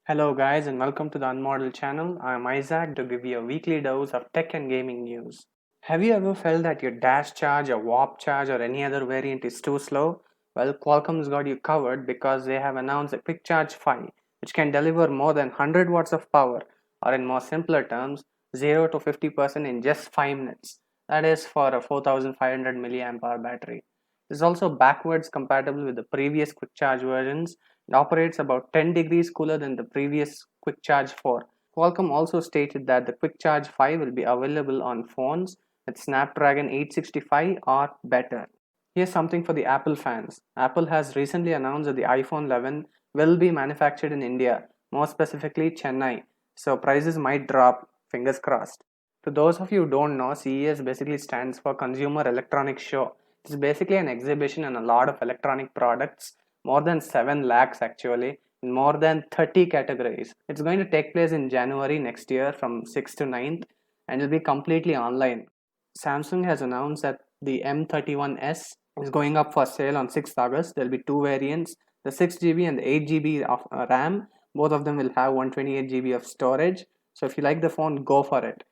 Hello guys and welcome to the NotUnmortal channel. I am Isaac to give you a weekly dose of tech and gaming news. Have you ever felt that your dash charge or warp charge or any other variant is too slow? Well, Qualcomm's got you covered because they have announced a Quick Charge 5 which can deliver more than 100 watts of power, or in more simpler terms 0 to 50% in just 5 minutes. That is for a 4500 mAh battery. It is also backwards compatible with the previous Quick Charge versions. It operates about 10 degrees cooler than the previous Quick Charge 4. Qualcomm also stated that the Quick Charge 5 will be available on phones with Snapdragon 865 or better. Here's something for the Apple fans. Apple has recently announced that the iPhone 11 will be manufactured in India, more specifically Chennai, so prices might drop, fingers crossed. To those of you who don't know, CES basically stands for Consumer Electronics Show. It's basically an exhibition and a lot of electronic products, more than 7 lakhs actually, in more than 30 categories. It's going to take place in January next year from 6th to 9th and it'll be completely online. Samsung has announced that the M31s is going up for sale on 6th August. There'll be two variants, the 6GB and the 8GB of RAM. Both of them will have 128GB of storage. So if you like the phone, go for it.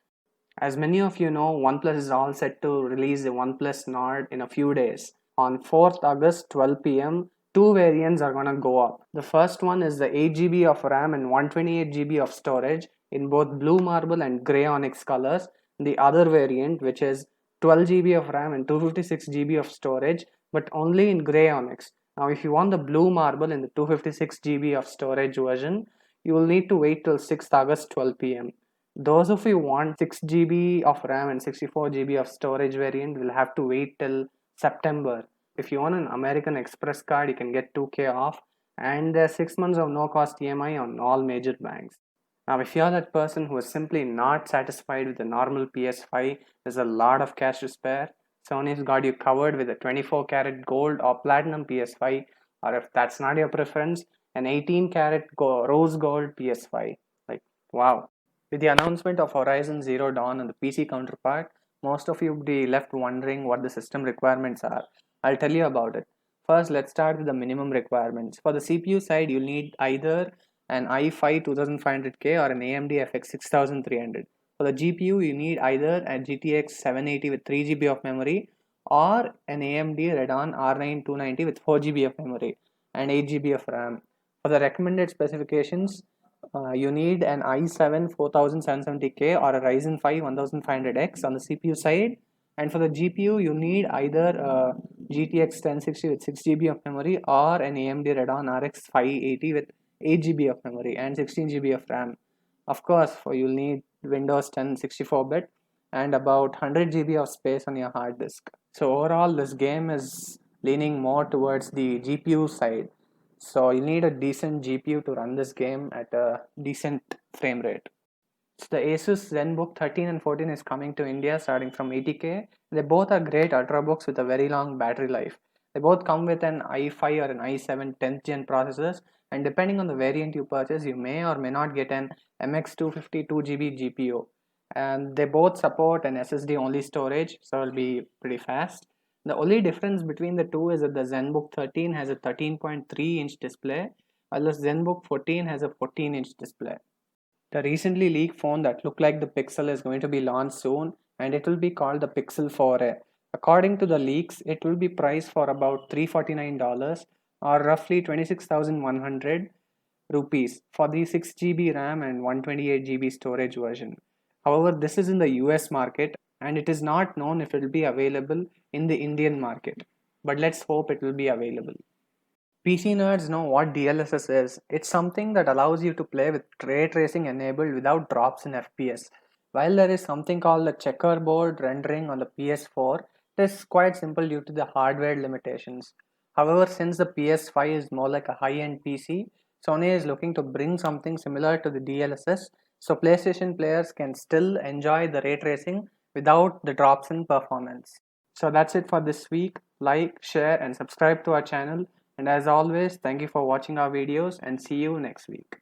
As many of you know, OnePlus is all set to release the OnePlus Nord in a few days. On 4th August 12 pm, two variants are gonna go up. The first one is the 8GB of RAM and 128GB of storage in both blue marble and grey onyx colors. The other variant, which is 12GB of RAM and 256GB of storage, but only in grey onyx. Now, if you want the blue marble in the 256GB of storage version, you will need to wait till 6th August 12 pm. Those of you who want 6GB of RAM and 64GB of storage variant will have to wait till September. If you want an American Express card, you can get 2K off, and there's 6 months of no cost EMI on all major banks. Now, if you're that person who is simply not satisfied with the normal PS5, there's a lot of cash to spare. Sony's got you covered with a 24 karat gold or platinum PS5, or if that's not your preference, an 18 karat rose gold PS5. Like, wow. With the announcement of Horizon Zero Dawn and the PC counterpart, most of you would be left wondering what the system requirements are. I'll tell you about it. First, let's start with the minimum requirements. For the CPU side, you'll need either an i5 2500K or an AMD FX 6300. For the GPU, you need either a GTX 780 with 3GB of memory or an AMD Radeon R9 290 with 4GB of memory and 8GB of RAM. For the recommended specifications, you need an i7 4770K or a Ryzen 5 1500X on the CPU side, and for the GPU you need either a GTX 1060 with 6GB of memory or an AMD Radeon RX 580 with 8GB of memory and 16GB of RAM. Of course, you'll need Windows 10 64-bit and about 100GB of space on your hard disk. So overall, this game is leaning more towards the GPU side. So you need a decent GPU to run this game at a decent frame rate. So the ASUS Zenbook 13 and 14 is coming to India starting from 80K. They both are great ultrabooks with a very long battery life. They both come with an i5 or an i7 10th gen processors, and depending on the variant you purchase, you may or may not get an MX250 2GB GPU. And they both support an SSD only storage, so it'll be pretty fast. The only difference between the two is that the Zenbook 13 has a 13.3-inch display, while the Zenbook 14 has a 14-inch display. The recently leaked phone that looked like the Pixel is going to be launched soon, and it will be called the Pixel 4a. According to the leaks, it will be priced for about $349 or roughly 26,100 rupees for the 6GB RAM and 128GB storage version. However, this is in the US market and it is not known if it will be available in the Indian market. But let's hope it will be available. PC nerds know what DLSS is. It's something that allows you to play with ray tracing enabled without drops in FPS. While there is something called the checkerboard rendering on the PS4, it is quite simple due to the hardware limitations. However, since the PS5 is more like a high-end PC, Sony is looking to bring something similar to the DLSS so PlayStation players can still enjoy the ray tracing without the drops in performance. So that's it for this week. Like, share and subscribe to our channel. And as always, thank you for watching our videos and see you next week.